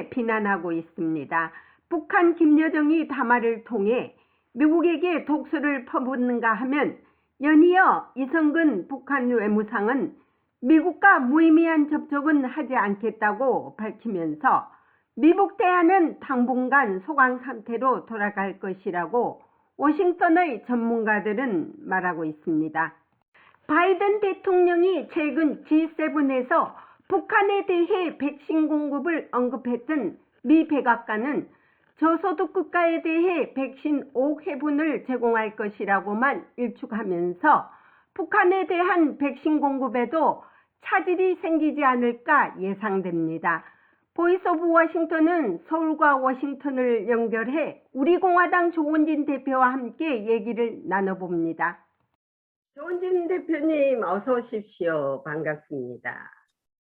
강하게 비난하고 있습니다. 북한 김여정이 담화를 통해 미국에게 독소를 퍼붓는가 하면 연이어 이성근 북한 외무상은 미국과 무의미한 접촉은 하지 않겠다고 밝히면서 미국 대안은 당분간 소강 상태로 돌아갈 것이라고 워싱턴의 전문가들은 말하고 있습니다. 바이든 대통령이 최근 G7에서 북한에 대해 백신 공급을 언급했던 미 백악관은 저소득 국가에 대해 백신 5억 회분을 제공할 것이라고만 일축하면서 북한에 대한 백신 공급에도 차질이 생기지 않을까 예상됩니다. 보이스 오브 워싱턴은 서울과 워싱턴을 연결해 우리공화당 조원진 대표와 함께 얘기를 나눠봅니다. 조원진 대표님 어서 오십시오. 반갑습니다.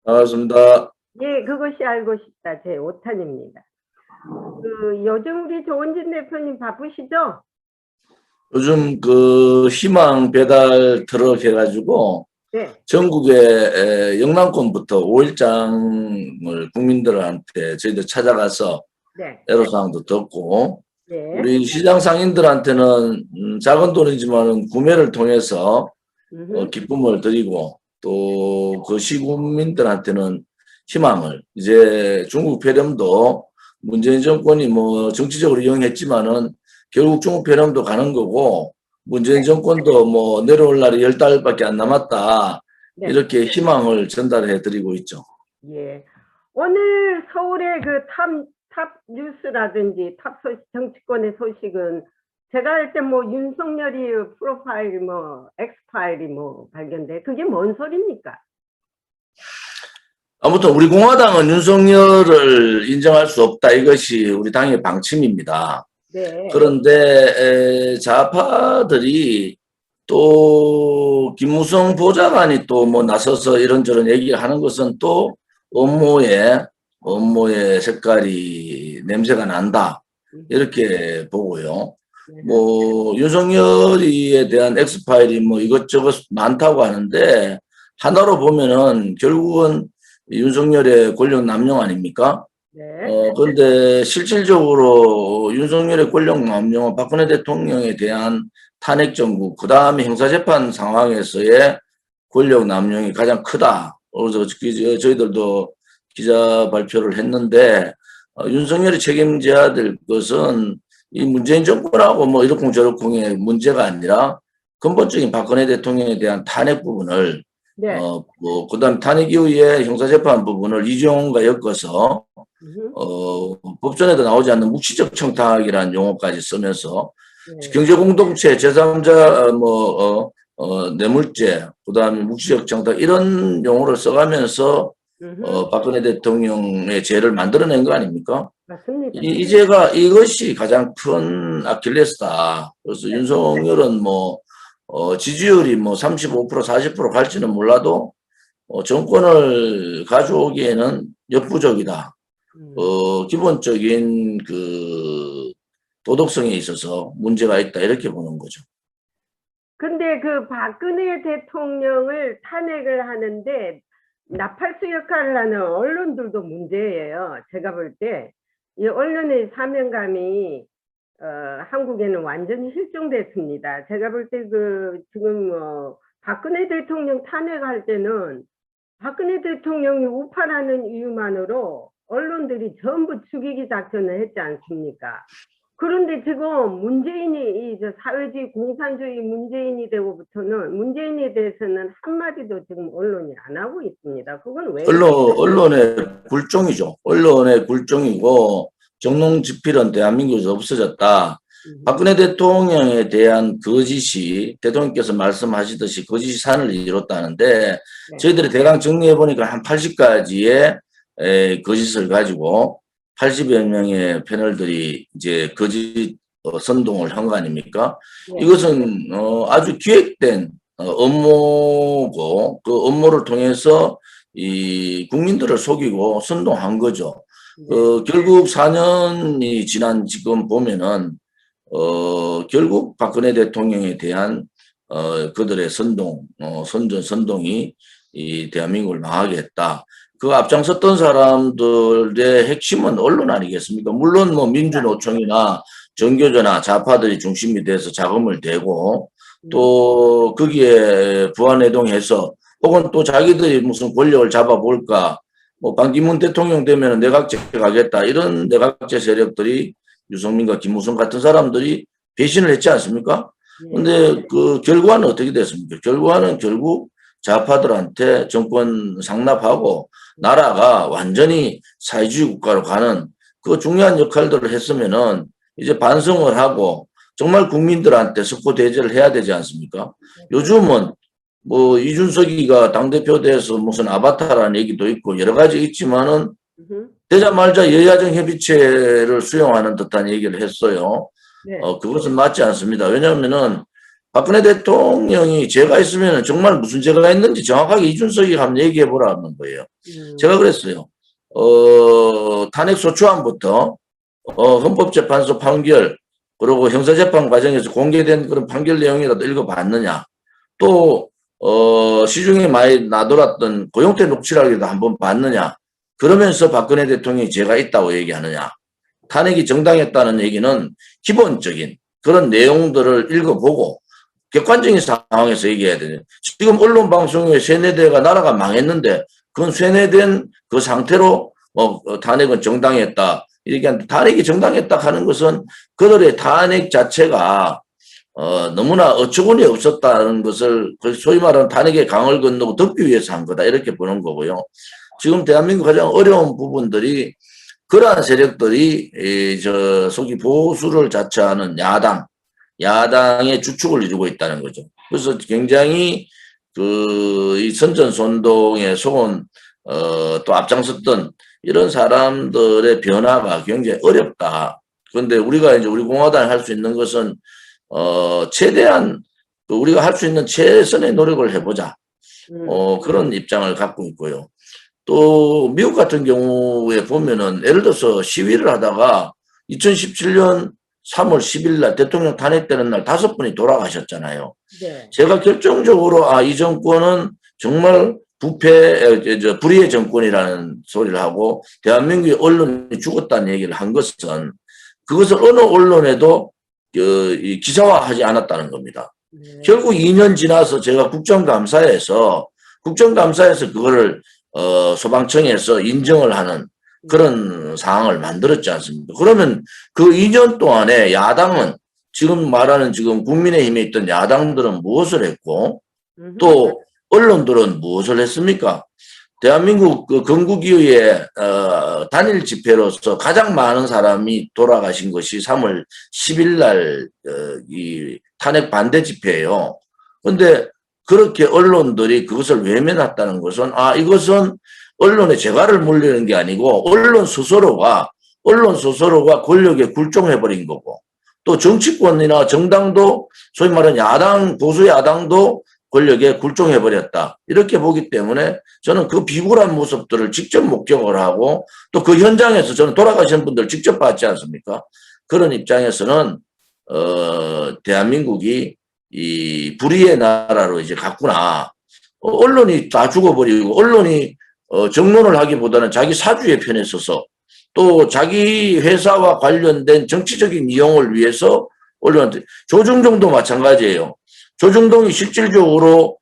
반갑습니다. 예, 그것이 알고 싶다. 제 5탄입니다. 요즘 우리 조원진 대표님 바쁘시죠? 요즘 희망 배달 트럭 해가지고 네. 전국의 영남권부터 5일장을 국민들한테 저희들 찾아가서 네. 애로사항도 듣고 네. 우리 시장 상인들한테는 작은 돈이지만 구매를 통해서 기쁨을 드리고 또 그 시국민들한테는 희망을 이제 중국 폐렴도 문재인 정권이 뭐 정치적으로 이용했지만은 결국 중국 폐렴도 가는 거고 문재인 정권도 뭐 내려올 날이 10달밖에 안 남았다. 네. 이렇게 희망을 전달해 드리고 있죠. 예. 오늘 서울의 탑 뉴스라든지 정치권의 소식은 제가 할 때 뭐 윤석열이 프로파일 엑스파일이 발견돼. 그게 뭔 소리입니까? 아무튼 우리 공화당은 윤석열을 인정할 수 없다. 이것이 우리 당의 방침입니다. 네. 그런데 좌파들이 또 김무성 보좌관이 또 뭐 나서서 이런저런 얘기하는 것은 또 업무의 색깔이 냄새가 난다. 이렇게 보고요. 뭐 윤석열이에 대한 엑스파일이 뭐 이것저것 많다고 하는데 하나로 보면은 결국은 윤석열의 권력 남용 아닙니까? 네. 그런데 실질적으로 윤석열의 권력 남용은 박근혜 대통령에 대한 탄핵 정국, 그 다음에 형사재판 상황에서의 권력 남용이 가장 크다. 그래서 저희들도 기자 발표를 했는데, 윤석열이 책임져야 될 것은 이 문재인 정권하고 뭐 이러쿵저러쿵의 문제가 아니라 근본적인 박근혜 대통령에 대한 탄핵 부분을 네. 그다음 탄핵 이후에 형사재판 부분을 이종과 엮어서 법전에도 나오지 않는 묵시적 청탁이라는 용어까지 쓰면서 경제공동체, 제3자 뇌물죄, 그다음에 묵시적 청탁 이런 용어를 써가면서 박근혜 대통령의 죄를 만들어낸 거 아닙니까? 맞습니다. 이것이 가장 큰 아킬레스다. 그래서 윤석열은 지지율이 35%, 40% 갈지는 몰라도 정권을 가져오기에는 역부족이다. 기본적인 도덕성에 있어서 문제가 있다. 이렇게 보는 거죠. 근데 박근혜 대통령을 탄핵을 하는데 나팔수 역할을 하는 언론들도 문제예요. 제가 볼 때 이 언론의 사명감이 한국에는 완전히 실종됐습니다. 제가 볼 때 지금 박근혜 대통령 탄핵할 때는 박근혜 대통령이 우파라는 이유만으로 언론들이 전부 죽이기 작전을 했지 않습니까? 그런데 지금 문재인이 사회주의 공산주의 문재인이 되고부터는 문재인에 대해서는 한마디도 지금 언론이 안 하고 있습니다. 그건 왜? 언론의 굴종이죠. 언론의 굴종이고 정농지필은 대한민국에서 없어졌다. 박근혜 대통령에 대한 거짓이 대통령께서 말씀하시듯이 거짓이 산을 이뤘다는데 저희들이 대강 정리해 보니까 한 80가지의 거짓을 가지고 80여 명의 패널들이 이제 거짓 선동을 한 거 아닙니까? 이것은 아주 기획된 업무고 그 업무를 통해서 이 국민들을 속이고 선동한 거죠. 결국 4년이 지난 지금 보면은 결국 박근혜 대통령에 대한 그들의 선동이 이 대한민국을 망하게 했다. 그 앞장섰던 사람들의 핵심은 언론 아니겠습니까? 물론 뭐 민주노총이나 정교조나 좌파들이 중심이 돼서 자금을 대고 또 거기에 부안해동해서 혹은 또 자기들이 무슨 권력을 잡아볼까 뭐 반기문 대통령 되면 내각제 가겠다 이런 내각제 세력들이 유승민과 김무성 같은 사람들이 배신을 했지 않습니까? 근데 그 결과는 어떻게 됐습니까? 결과는 결국 좌파들한테 정권 상납하고 나라가 완전히 사회주의 국가로 가는 그 중요한 역할들을 했으면은 이제 반성을 하고 정말 국민들한테 석고 대죄를 해야 되지 않습니까? 요즘은 뭐 이준석이가 당대표 돼서 무슨 아바타라는 얘기도 있고 여러 가지 있지만은 되자마자 여야정 협의체를 수용하는 듯한 얘기를 했어요. 네. 그것은 맞지 않습니다. 왜냐하면은 박근혜 대통령이 죄가 있으면 정말 무슨 죄가 있는지 정확하게 이준석이 한번 얘기해 보라는 거예요. 제가 그랬어요. 탄핵 소추안부터 헌법재판소 판결 그리고 형사재판 과정에서 공개된 그런 판결 내용이라도 읽어봤느냐. 또 시중에 많이 나돌았던 고용태 녹취록이라도 한번 봤느냐. 그러면서 박근혜 대통령이 죄가 있다고 얘기하느냐. 탄핵이 정당했다는 얘기는 기본적인 그런 내용들을 읽어보고 객관적인 상황에서 얘기해야 되죠. 지금 언론 방송에 세뇌대가 나라가 망했는데 그건 세뇌된 그 상태로 탄핵은 정당했다. 이렇게 탄핵이 정당했다 하는 것은 그들의 탄핵 자체가 너무나 어처구니 없었다는 것을 소위 말하는 탄핵의 강을 건너고 덮기 위해서 한 거다 이렇게 보는 거고요. 지금 대한민국 가장 어려운 부분들이 그러한 세력들이 속이 보수를 자처하는 야당의 주축을 이루고 있다는 거죠. 그래서 굉장히 이 선전선동에 속은 또 앞장섰던 이런 사람들의 변화가 굉장히 어렵다. 그런데 우리가 이제 우리 공화당이 할 수 있는 것은 최대한 우리가 할 수 있는 최선의 노력을 해보자. 그런 입장을 갖고 있고요. 또 미국 같은 경우에 보면은 예를 들어서 시위를 하다가 2017년 3월 10일 날 대통령 탄핵되는 날 5분이 돌아가셨잖아요. 네. 제가 결정적으로 이 정권은 정말 불의의 정권이라는 소리를 하고 대한민국의 언론이 죽었다는 얘기를 한 것은 그것을 어느 언론에도 기사화하지 않았다는 겁니다. 네. 결국 2년 지나서 제가 국정감사에서 그거를 소방청에서 인정을 하는 그런 상황을 만들었지 않습니까? 그러면 그 2년 동안에 야당은 지금 말하는 지금 국민의힘에 있던 야당들은 무엇을 했고 또 언론들은 무엇을 했습니까? 대한민국 그 건국이후에 단일 집회로서 가장 많은 사람이 돌아가신 것이 3월 10일 날 이 탄핵 반대 집회예요. 그런데 그렇게 언론들이 그것을 외면했다는 것은 이것은 언론의 재갈을 물리는 게 아니고 언론 스스로가 권력에 굴종해버린 거고 또 정치권이나 정당도 소위 말하는 보수 야당도 권력에 굴종해버렸다. 이렇게 보기 때문에 저는 그 비굴한 모습들을 직접 목격을 하고 또 그 현장에서 저는 돌아가신 분들 직접 봤지 않습니까? 그런 입장에서는 대한민국이 이 불의의 나라로 이제 갔구나. 언론이 다 죽어버리고 언론이 정론을 하기보다는 자기 사주의 편에 서서 또 자기 회사와 관련된 정치적인 이용을 위해서 언론한테 조중동도 마찬가지예요. 조중동이 실질적으로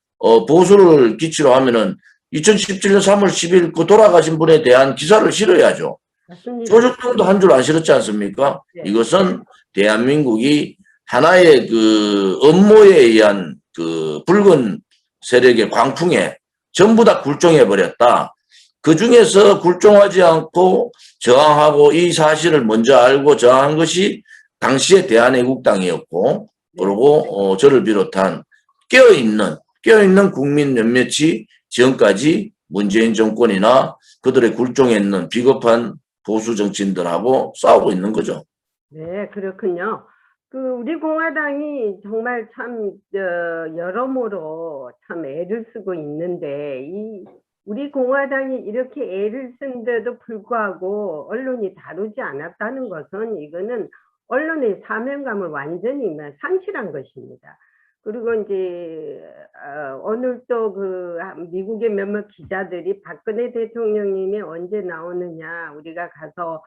보수를 기치로 하면은 2017년 3월 10일 그 돌아가신 분에 대한 기사를 실어야죠. 맞습니다. 조중동도 한 줄 안 실었지 않습니까? 네. 이것은 대한민국이 하나의 그 음모에 의한 그 붉은 세력의 광풍에 전부 다 굴종해버렸다. 그 중에서 굴종하지 않고 저항하고 이 사실을 먼저 알고 저항한 것이 당시의 대한애국당이었고, 그리고 저를 비롯한 깨어있는 국민 몇몇이 지금까지 문재인 정권이나 그들의 굴종에 있는 비겁한 보수 정치인들하고 싸우고 있는 거죠. 네, 그렇군요. 우리 공화당이 정말 참 여러모로 참 애를 쓰고 있는데 우리 공화당이 이렇게 애를 쓴데도 불구하고 언론이 다루지 않았다는 것은 이거는 언론의 사명감을 완전히 상실한 것입니다. 그리고 이제 오늘 또 미국의 몇몇 기자들이 박근혜 대통령님이 언제 나오느냐 우리가 가서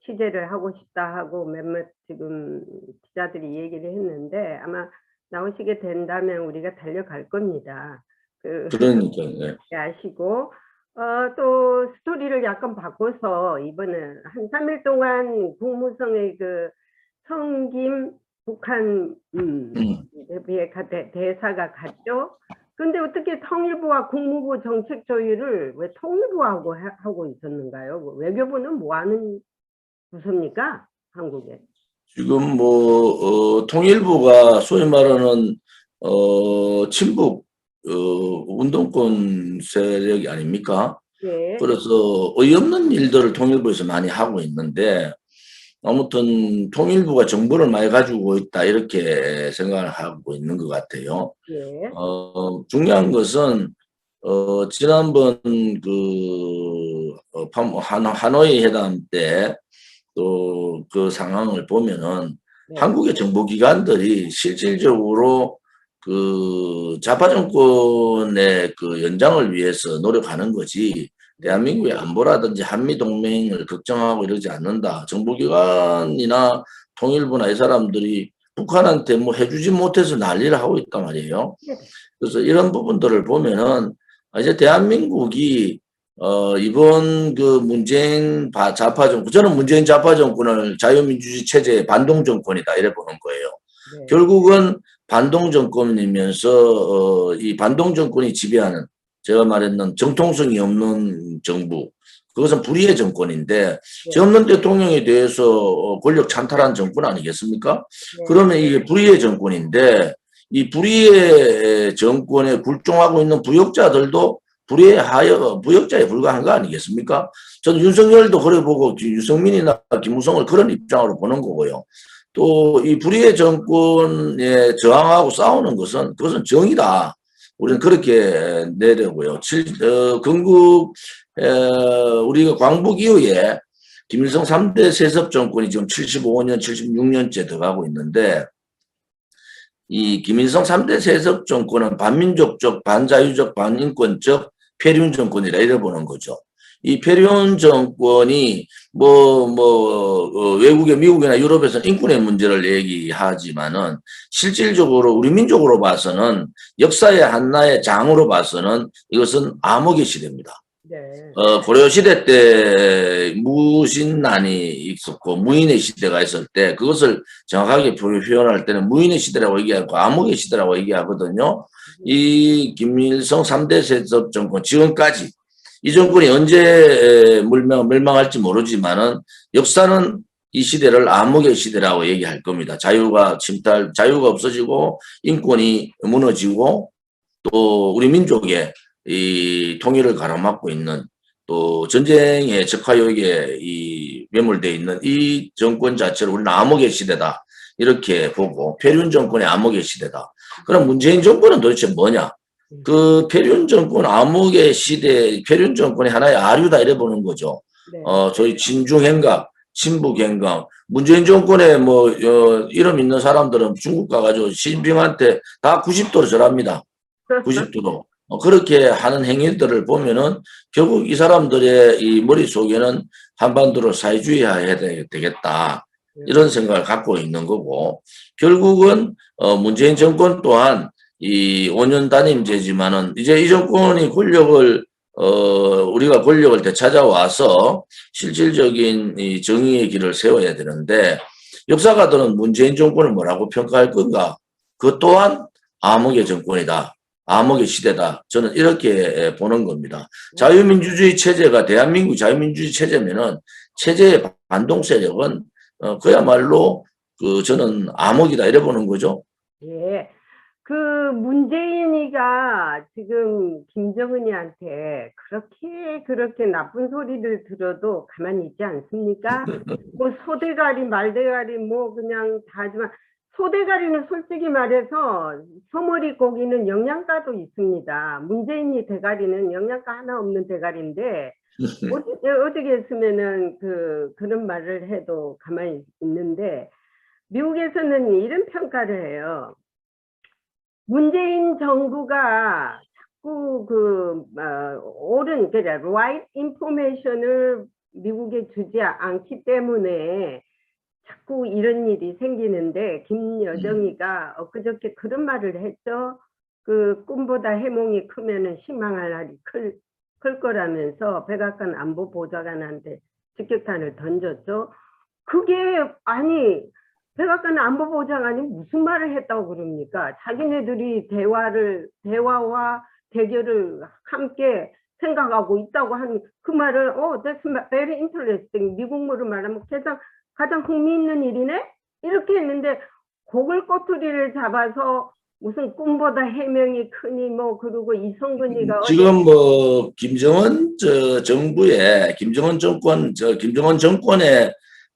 취재를 하고 싶다 하고 몇몇 지금 기자들이 얘기를 했는데 아마 나오시게 된다면 우리가 달려갈 겁니다. 그러니까요. 예. 아시고 또 스토리를 약간 바꿔서 이번에 한 3일 동안 국무성의 성김 북한 대사가 갔죠. 근데 어떻게 통일부와 국무부 정책 조율을 왜 통일부하고 하고 있었는가요? 외교부는 뭐 하는 부서입니까? 한국에. 지금 통일부가 소위 말하는 친북 운동권 세력이 아닙니까? 네. 그래서 어이없는 일들을 통일부에서 많이 하고 있는데 아무튼 통일부가 정보를 많이 가지고 있다 이렇게 생각을 하고 있는 것 같아요. 네. 중요한 것은 지난번 하노이 회담 때 또 그 상황을 보면은 네. 한국의 정보기관들이 실질적으로 좌파 정권의 연장을 위해서 노력하는 거지 대한민국의 안보라든지 한미동맹을 걱정하고 이러지 않는다. 정보기관이나 통일부나 이 사람들이 북한한테 뭐 해주지 못해서 난리를 하고 있단 말이에요. 그래서 이런 부분들을 보면은 이제 대한민국이 이번 문재인 좌파 정권, 저는 문재인 좌파 정권을 자유민주주의 체제의 반동 정권이다 이래 보는 거예요. 네. 결국은 반동 정권이면서 이 반동 정권이 지배하는 제가 말했는 정통성이 없는 정부, 그것은 불의의 정권인데 제 없는 대통령에 대해서 권력 찬탈한 정권 아니겠습니까? 그러면 이게 불의의 정권인데 이 불의의 정권에 굴종하고 있는 부역자들도 부역자에 불과한 거 아니겠습니까? 저는 윤석열도 그래 보고 유승민이나 김무성을 그런 입장으로 보는 거고요. 또 이 불의의 정권에 저항하고 싸우는 것은 그것은 정의다. 우리는 그렇게 내려고요. 우리가 광복 이후에 김일성 3대 세습 정권이 지금 75년, 76년째 들어가고 있는데 이 김일성 3대 세습 정권은 반민족적, 반자유적, 반인권적 폐륜 정권이라 이래 보는 거죠. 이 폐륜 정권이 외국의 미국이나 유럽에서는 인권의 문제를 얘기하지만은 실질적으로 우리 민족으로 봐서는 역사의 한나의 장으로 봐서는 이것은 암흑의 시대입니다. 네. 고려시대 때 무신난이 있었고 무인의 시대가 있을 때 그것을 정확하게 표현할 때는 무인의 시대라고 얘기하고 암흑의 시대라고 얘기하거든요. 이 김일성 3대 세습 정권 지금까지 이 정권이 언제 멸망할지 모르지만은 역사는 이 시대를 암흑의 시대라고 얘기할 겁니다. 자유가 없어지고 인권이 무너지고 또 우리 민족의 이 통일을 가로막고 있는 또 전쟁의 적화역에 매몰되어 있는 이 정권 자체를 우리는 암흑의 시대다 이렇게 보고 폐륜 정권의 암흑의 시대다. 그럼 문재인 정권은 도대체 뭐냐? 폐륜 정권 암흑의 시대, 폐륜 정권의 하나의 아류다 이래 보는 거죠. 저희 진중행각, 친북행각, 문재인 정권에 이름 있는 사람들은 중국 가가지고 시진핑한테 다 90도로 절합니다. 90도로. 그렇게 하는 행위들을 보면은 결국 이 사람들의 이 머릿속에는 한반도를 사회주의화해야 되겠다. 이런 생각을 갖고 있는 거고 결국은 문재인 정권 또한 이 5년 단임제지만은 이제 이 정권이 우리가 권력을 되찾아와서 실질적인 이 정의의 길을 세워야 되는데 역사가들은 문재인 정권을 뭐라고 평가할 건가? 그 또한 암흑의 정권이다. 암흑의 시대다. 저는 이렇게 보는 겁니다. 자유민주주의 체제가 대한민국 자유민주주의 체제면은 체제의 반동 세력은 그야말로 저는 암흑이다 이래 보는 거죠. 예. 문재인이가 지금 김정은이한테 그렇게 나쁜 소리를 들어도 가만히 있지 않습니까? 소대가리 말대가리 그냥 다 하지만 소대가리는 솔직히 말해서 소머리 고기는 영양가도 있습니다. 문재인이 대가리는 영양가 하나 없는 대가리인데 어떻게 했으면은 그런 말을 해도 가만히 있는데 미국에서는 이런 평가를 해요. 문재인 정부가 자꾸 옳은, 그래, right information을 미국에 주지 않기 때문에 자꾸 이런 일이 생기는데, 김여정이가 엊그저께 그런 말을 했죠. 그 꿈보다 해몽이 크면은 희망할 날이 클 거라면서 백악관 안보보좌관한테 직격탄을 던졌죠. 그게, 아니, 백악관 안보보좌관이 무슨 말을 했다고 그럽니까? 자기네들이 대화와 대결을 함께 생각하고 있다고 한 그 말을, that's very interesting. 미국말로 말하면 가장 흥미있는 일이네? 이렇게 했는데, 그걸 꼬투리를 잡아서 무슨 꿈보다 해명이 크니, 뭐, 그리고 이성근이가 지금 뭐 김정은 정부의 김정은 정권의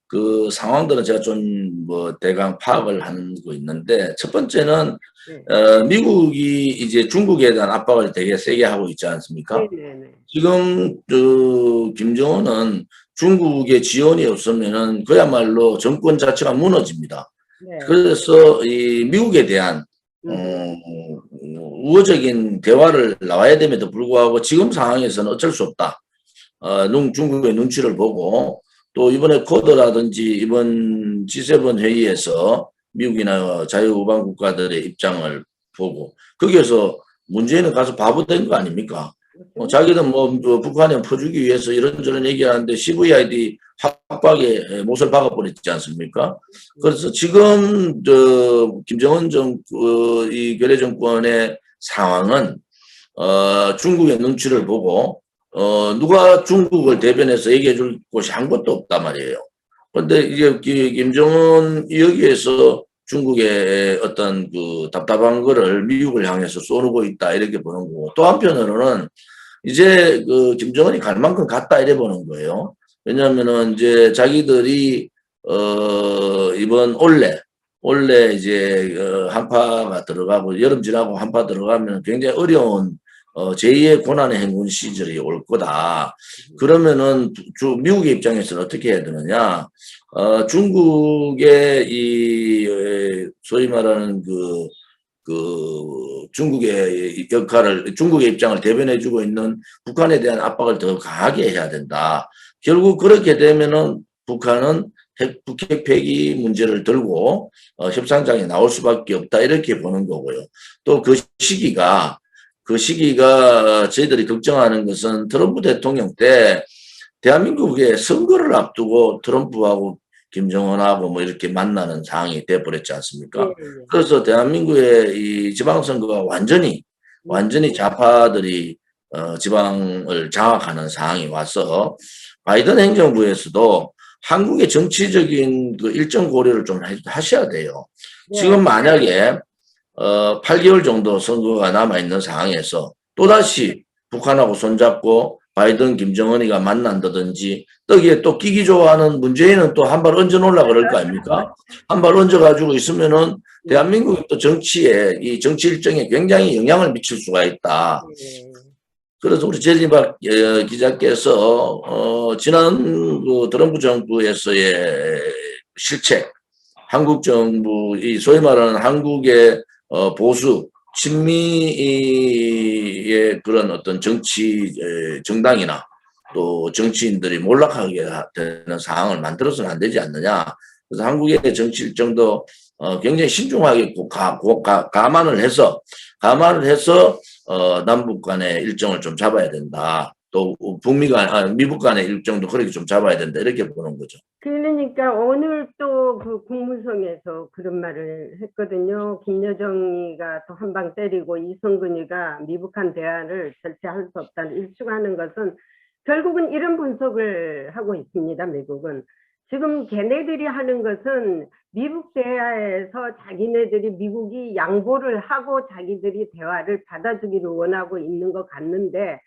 그 상황들은 제가 좀 뭐 대강 파악을 하고 있는데, 첫 번째는 네. 미국이 이제 중국에 대한 압박을 되게 세게 하고 있지 않습니까? 네네네. 지금 김정은은 중국의 지원이 없으면은 그야말로 정권 자체가 무너집니다. 네. 그래서 이 미국에 대한 음. 우호적인 대화를 나와야 됨에도 불구하고 지금 상황에서는 어쩔 수 없다. 중국의 눈치를 보고, 또 이번에 쿼드라든지 이번 G7 회의에서 미국이나 자유우방 국가들의 입장을 보고, 거기에서 문재인은 가서 바보 된 거 아닙니까? 자기는 뭐 북한에 퍼주기 위해서 이런저런 얘기하는데 CVID 확박에 못을 박아버렸지 않습니까? 그래서 지금 김정은 이 괴뢰 정권의 상황은 중국의 눈치를 보고 누가 중국을 대변해서 얘기해 줄 곳이 한 곳도 없단 말이에요. 그런데 이제 김정은 여기에서 중국의 어떤 그 답답한 거를 미국을 향해서 쏘르고 있다 이렇게 보는 거고, 또 한편으로는 이제 그 김정은이 갈 만큼 갔다 이래 보는 거예요. 왜냐하면은 이제 자기들이 이번 올해 이제 한파가 들어가고 여름 지나고 한파 들어가면 굉장히 어려운 제2의 고난의 행군 시절이 올 거다. 그러면은 미국의 입장에서는 어떻게 해야 되느냐? 중국의 이 소위 말하는 중국의 역할을, 중국의 입장을 대변해주고 있는 북한에 대한 압박을 더 강하게 해야 된다. 결국 그렇게 되면은 북한은 북핵 폐기 문제를 들고 협상장에 나올 수밖에 없다 이렇게 보는 거고요. 또 그 시기가 저희들이 걱정하는 것은 트럼프 대통령 때 대한민국의 선거를 앞두고 트럼프하고 김정은하고 뭐 이렇게 만나는 상황이 돼버렸지 않습니까? 네. 그래서 대한민국의 이 지방선거가 완전히 좌파들이 지방을 장악하는 상황이 와서 바이든 행정부에서도 한국의 정치적인 그 일정 고려를 좀 하셔야 돼요. 네. 지금 만약에 8개월 정도 선거가 남아있는 상황에서 또다시 북한하고 손잡고 바이든 김정은이가 만난다든지, 여기에 또 끼기 좋아하는 문재인은 또 한 발 얹어 놓으려고 그럴 거 아닙니까? 한 발 얹어 가지고 있으면은 대한민국의 또 정치에, 이 정치 일정에 굉장히 영향을 미칠 수가 있다. 네. 그래서 우리 제리박 기자께서 지난 그 트럼프 정부에서의 실책, 한국 정부, 이 소위 말하는 한국의 보수 친미의 그런 어떤 정치 정당이나 또 정치인들이 몰락하게 되는 상황을 만들어서는 안 되지 않느냐. 그래서 한국의 정치 일정도 굉장히 신중하게 감안을 해서 남북 간의 일정을 좀 잡아야 된다. 또 미북 간의 일정도 그렇게 좀 잡아야 된다. 이렇게 보는 거죠. 그러니까 오늘 또 그 국무성에서 그런 말을 했거든요. 김여정이가 또 한 방 때리고 이성근이가 미북한 대화를 절대 할 수 없다는 일축하는 것은 결국은 이런 분석을 하고 있습니다. 미국은 지금 걔네들이 하는 것은 미국 대화에서 자기네들이 미국이 양보를 하고 자기들이 대화를 받아주기를 원하고 있는 것 같는데,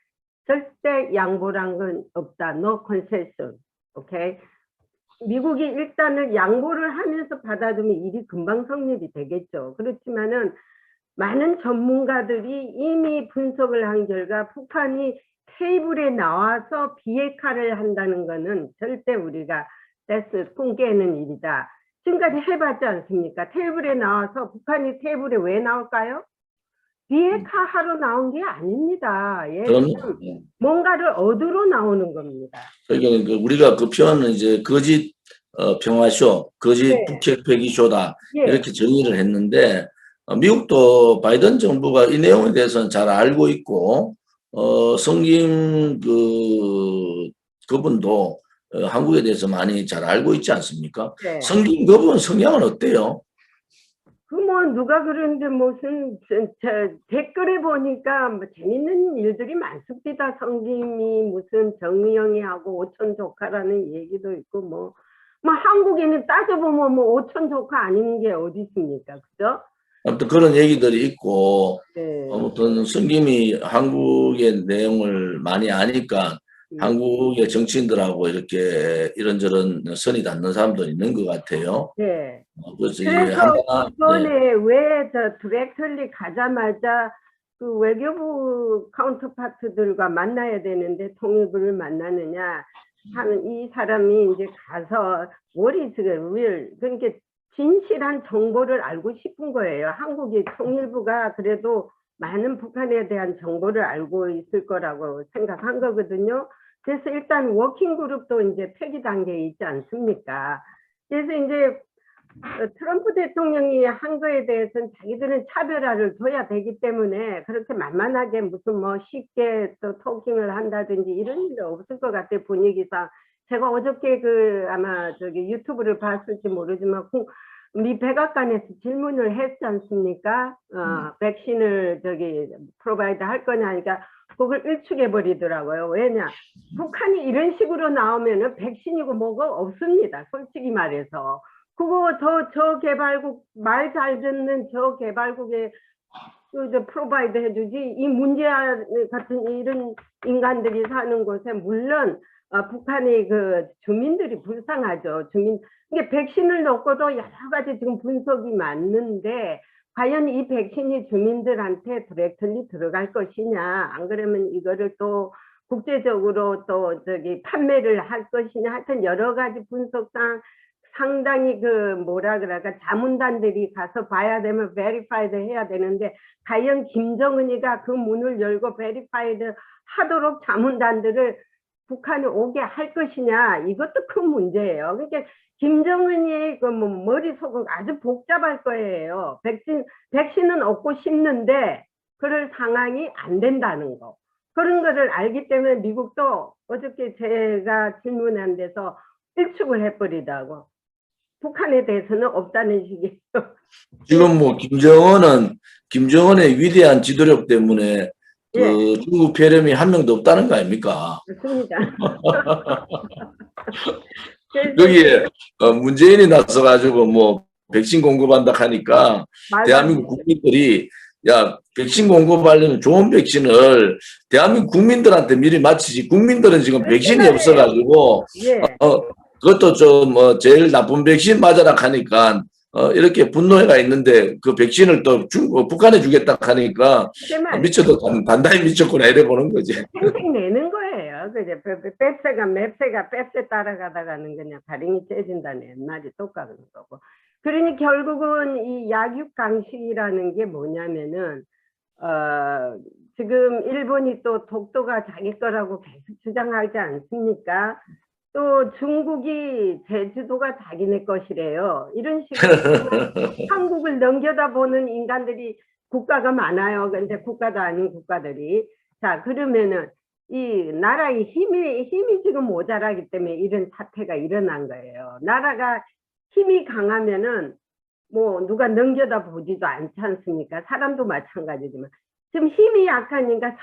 절대 양보란 건 없다. No concession. 오케이? 미국이 일단은 양보를 하면서 받아주면 일이 금방 성립이 되겠죠. 그렇지만은 많은 전문가들이 이미 분석을 한 결과 북한이 테이블에 나와서 비핵화를 한다는 것은 절대 우리가 꿈 깨는 일이다. 지금까지 해봤지 않습니까? 테이블에 나와서 북한이 테이블에 왜 나올까요? 비핵화하러 나온 게 아닙니다. 그럼 얘는 뭔가를 얻으러 나오는 겁니다. 그러니까 우리가 그 표현은 이제 거짓 평화쇼, 거짓 네. 북핵 폐기쇼다 예. 이렇게 정의를 했는데 미국도 바이든 정부가 이 내용에 대해서는 잘 알고 있고 성김 그분도 한국에 대해서 많이 잘 알고 있지 않습니까? 네. 성김 그분 성향은 어때요? 그 뭐 누가 그러는데 무슨 댓글에 보니까 뭐 재밌는 일들이 많습니다. 성김이 무슨 정의영이하고 오촌 조카라는 얘기도 있고 뭐 한국인은 따져보면 뭐 오촌 조카 아닌 게 어디 있습니까, 그죠? 아무튼 그런 얘기들이 있고 네. 아무튼 성김이 한국의 내용을 많이 아니까 한국의 정치인들하고 이렇게 이런저런 선이 닿는 사람도 있는 것 같아요. 네. 그래서 그래서 이번에 왜 저 디렉털리 가자마자 그 외교부 카운터파트들과 만나야 되는데 통일부를 만나느냐 하는 이 사람이 이제 가서 what is real 그러니까 진실한 정보를 알고 싶은 거예요. 한국이 통일부가 그래도 많은 북한에 대한 정보를 알고 있을 거라고 생각한 거거든요. 그래서 일단 워킹 그룹도 이제 폐기 단계에 있지 않습니까? 그래서 이제 트럼프 대통령이 한 거에 대해서는 자기들은 차별화를 둬야 되기 때문에 그렇게 만만하게 무슨 뭐 쉽게 또 토킹을 한다든지 이런 일은 없을 것 같아요. 분위기상. 제가 어저께 아마 유튜브를 봤을지 모르지만 미 백악관에서 질문을 했지 않습니까? 백신을 프로바이드 할 거냐 하니까 그걸 일축해 버리더라고요. 왜냐? 북한이 이런 식으로 나오면은 백신이고 뭐가 없습니다. 솔직히 말해서. 그거 저 개발국 말 잘 듣는 저 개발국에 프로바이드 해주지 이 문제 같은 이런 인간들이 사는 곳에 물론 북한의 그 주민들이 불쌍하죠. 이게 백신을 넣고도 여러 가지 지금 분석이 맞는데 과연 이 백신이 주민들한테 디렉틀리 들어갈 것이냐 안 그러면 이거를 또 국제적으로 또 판매를 할 것이냐 하여튼 여러 가지 분석상 상당히 뭐라 그럴까 자문단들이 가서 봐야 되면 베리파이드 해야 되는데 과연 김정은이가 그 문을 열고 베리파이드 하도록 자문단들을 북한에 오게 할 것이냐 이것도 큰 문제예요. 그러니까 김정은이 머릿속은 아주 복잡할 거예요. 백신은 얻고 싶는데 그럴 상황이 안 된다는 거. 그런 거를 알기 때문에 미국도 어저께 제가 질문한 데서 일축을 해버리다고. 북한에 대해서는 없다는 식이에요. 지금 뭐 김정은의 위대한 지도력 때문에 중국 폐렴이 한 명도 없다는 거 아닙니까? 그렇습니다. 거기에 문재인이 나서가지고 뭐 백신 공급한다 하니까 대한민국 국민들이 야 백신 공급하려면 좋은 백신을 대한민국 국민들한테 미리 맞히지 국민들은 지금 백신이 없어가지고 그것도 좀 제일 나쁜 백신 맞아라 하니까 이렇게 분노가 있는데 그 백신을 또 북한에 주겠다 하니까 미쳐도 단단히 미쳤구나 이래 보는 거지. 생생 내는 거예요. 그죠? 맵새가 뺍새 따라가다가는 그냥 다리미 째진다는 옛날이 똑같은 거고. 그러니 결국은 이 약육강식이라는 게 뭐냐면은 지금 일본이 또 독도가 자기 거라고 계속 주장하지 않습니까? 또 중국이 제주도가 자기네 것이래요. 이런 식으로 한국을 넘겨다 보는 인간들이 국가가 많아요. 근데 국가도 아닌 국가들이. 자, 그러면은 이 나라의 힘이 지금 모자라기 때문에 이런 사태가 일어난 거예요. 나라가 힘이 강하면은 뭐 누가 넘겨다 보지도 않지 않습니까? 사람도 마찬가지지만. 지금 힘이 약하니까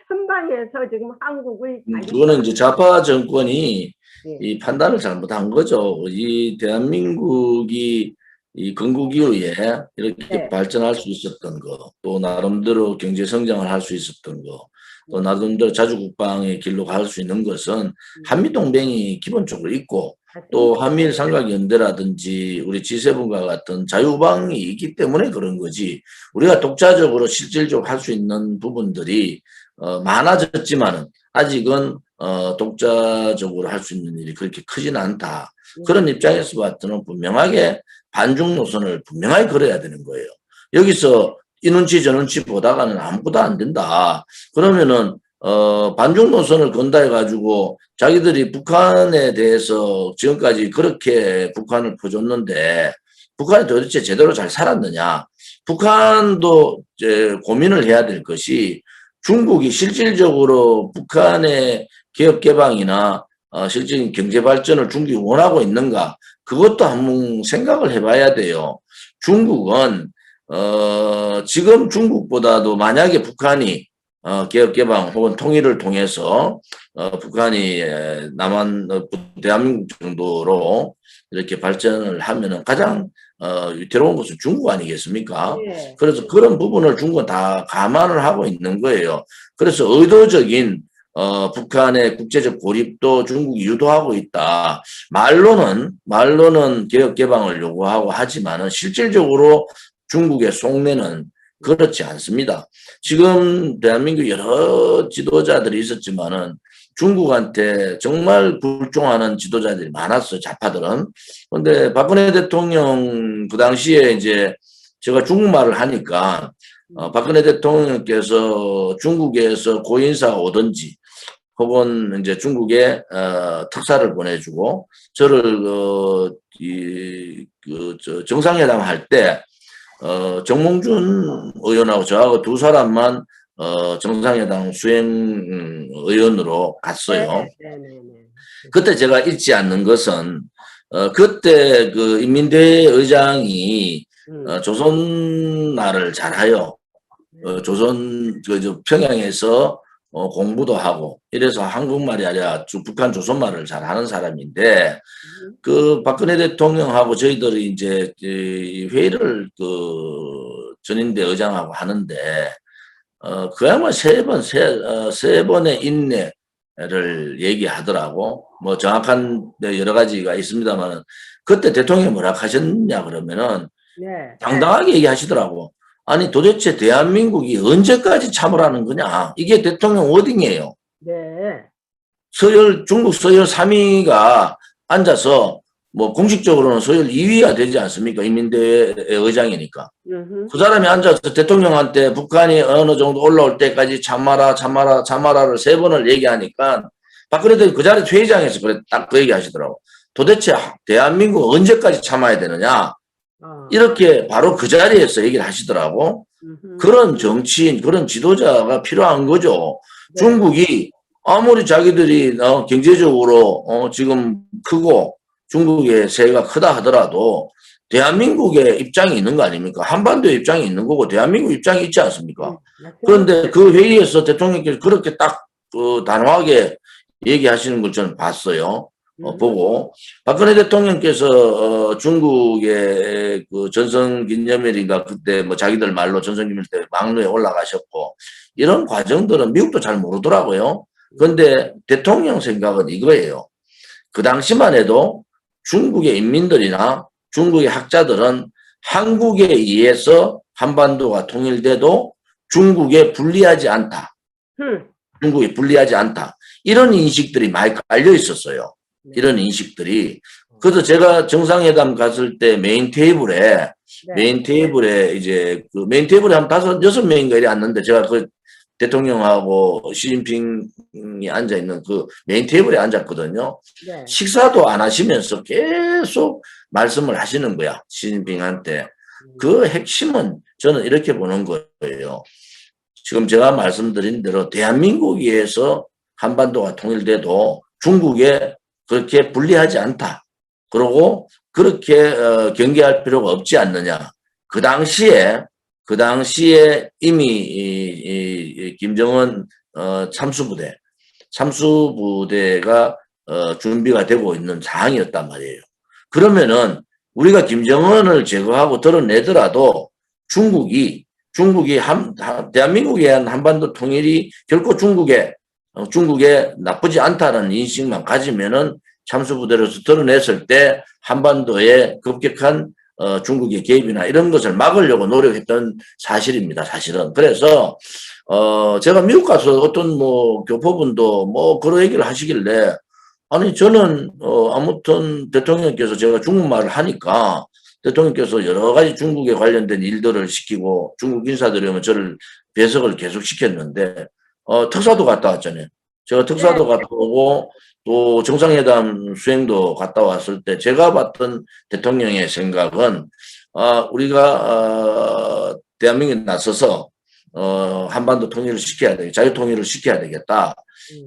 사방천방에서 지금 한국의 그거는 이제 좌파 정권이 이 판단을 잘못한 거죠. 이 대한민국이 이 건국 이후에 이렇게 발전할 수 있었던 거, 또 나름대로 경제 성장을 할 수 있었던 거, 또 나름대로 자주국방의 길로 갈 수 있는 것은 한미동맹이 기본적으로 있고 또 한미일 삼각연대라든지 우리 G7과 같은 자유방이 있기 때문에 그런 거지. 우리가 독자적으로 실질적으로 할 수 있는 부분들이 많아졌지만은 아직은 독자적으로 할 수 있는 일이 그렇게 크지는 않다. 그런 입장에서 봤더니 분명하게 반중 노선을 분명하게 걸어야 되는 거예요. 여기서 이 눈치 저 눈치 보다가는 아무것도 안 된다. 그러면은 반중 노선을 건다 해가지고 자기들이 북한에 대해서 지금까지 그렇게 북한을 퍼줬는데 북한이 도대체 제대로 잘 살았느냐. 북한도 이제 고민을 해야 될 것이 중국이 실질적으로 북한의 개혁 개방이나 실질적인 경제 발전을 중국이 원하고 있는가. 그것도 한번 생각을 해봐야 돼요. 중국은 지금 중국보다도 만약에 북한이 개혁개방 혹은 통일을 통해서 북한이 남한 대한민국 정도로 이렇게 발전을 하면은 가장 위태로운 것은 중국 아니겠습니까? 네. 그래서 그런 부분을 중국은 다 감안을 하고 있는 거예요. 그래서 의도적인 북한의 국제적 고립도 중국이 유도하고 있다. 말로는 개혁 개방을 요구하고 하지만은 실질적으로 중국의 속내는 그렇지 않습니다. 지금 대한민국 여러 지도자들이 있었지만은 중국한테 정말 불종하는 지도자들이 많았어요. 좌파들은. 근데 박근혜 대통령 그 당시에 이제 제가 중국말을 하니까 박근혜 대통령께서 중국에서 고인사가 오든지 혹은 이제 중국에 특사를 보내주고 저를 정상회담 할 때 정몽준 의원하고 저하고 두 사람만 정상회담 수행 의원으로 갔어요. 네네네. 그때 제가 잊지 않는 것은 그때 그 인민대회 의장이 조선말을 잘해요. 조선 평양에서 공부도 하고 이래서 한국말이 아니라 북한 조선말을 잘하는 사람인데 그 박근혜 대통령하고 저희들이 이제 회의를 그 전인대 의장하고 하는데 그야말로 세 번의 인내를 얘기하더라고. 뭐 정확한 여러 가지가 있습니다만은 그때 대통령이 뭐라 하셨냐 그러면은 네. 당당하게 얘기하시더라고. 아니 도대체 대한민국이 언제까지 참으라는 거냐. 이게 대통령 워딩이에요. 네. 중국 서열 3위가 앉아서 뭐 공식적으로는 서열 2위가 되지 않습니까? 인민대회 의장이니까. 그 사람이 앉아서 대통령한테 북한이 어느 정도 올라올 때까지 참아라를 세 번을 얘기하니까 박근혜 대통령이 그 자리 회의장에서 그래 딱 그 얘기 하시더라고. 도대체 대한민국 언제까지 참아야 되느냐. 이렇게 바로 그 자리에서 얘기를 하시더라고. 그런 정치인, 그런 지도자가 필요한 거죠. 네. 중국이 아무리 자기들이 경제적으로 지금 크고 중국의 세계가 크다 하더라도 대한민국의 입장이 있는 거 아닙니까? 한반도의 입장이 있는 거고 대한민국 입장이 있지 않습니까? 그런데 그 회의에서 대통령께서 그렇게 딱 단호하게 얘기하시는 걸 저는 봤어요. 보고 박근혜 대통령께서 중국의 그 전성기념일인가 그때 뭐 자기들 말로 전성기념일 때 막루에 올라가셨고 이런 과정들은 미국도 잘 모르더라고요. 그런데 대통령 생각은 이거예요. 그 당시만 해도 중국의 인민들이나 중국의 학자들은 한국에 의해서 한반도가 통일돼도 중국에 불리하지 않다. 중국이 불리하지 않다. 이런 인식들이 많이 깔려 있었어요. 이런 인식들이. 그래서 제가 정상회담 갔을 때 메인 테이블에 이제 그 메인 테이블에 한 5, 6명인가 이래 앉는데 제가 그 대통령하고 시진핑이 앉아있는 그 메인 테이블에 앉았거든요. 네. 식사도 안 하시면서 계속 말씀을 하시는 거야. 시진핑한테. 그 핵심은 저는 이렇게 보는 거예요. 지금 제가 말씀드린 대로 대한민국에서 한반도가 통일돼도 중국에 그렇게 불리하지 않다. 그리고 그렇게 경계할 필요가 없지 않느냐. 그 당시에 이미 김정은 참수부대가 준비가 되고 있는 상황이었단 말이에요. 그러면은 우리가 김정은을 제거하고 드러내더라도 중국이 대한민국에 대한 한반도 통일이 결코 중국에 나쁘지 않다는 인식만 가지면은 참수부대로서 드러냈을 때 한반도에 급격한 중국의 개입이나 이런 것을 막으려고 노력했던 사실입니다. 사실은. 그래서 제가 미국 가서 어떤 뭐 교포분도 뭐 그런 얘기를 하시길래 아니 저는 아무튼 대통령께서 제가 중국말을 하니까 대통령께서 여러 가지 중국에 관련된 일들을 시키고 중국 인사들이 오면 저를 배석을 계속 시켰는데 특사도 갔다 왔잖아요. 제가 특사도 갔다 오고 또 정상회담 수행도 갔다 왔을 때 제가 봤던 대통령의 생각은 우리가 대한민국에 나서서 한반도 통일을 시켜야 되겠다. 자유 통일을 시켜야 되겠다.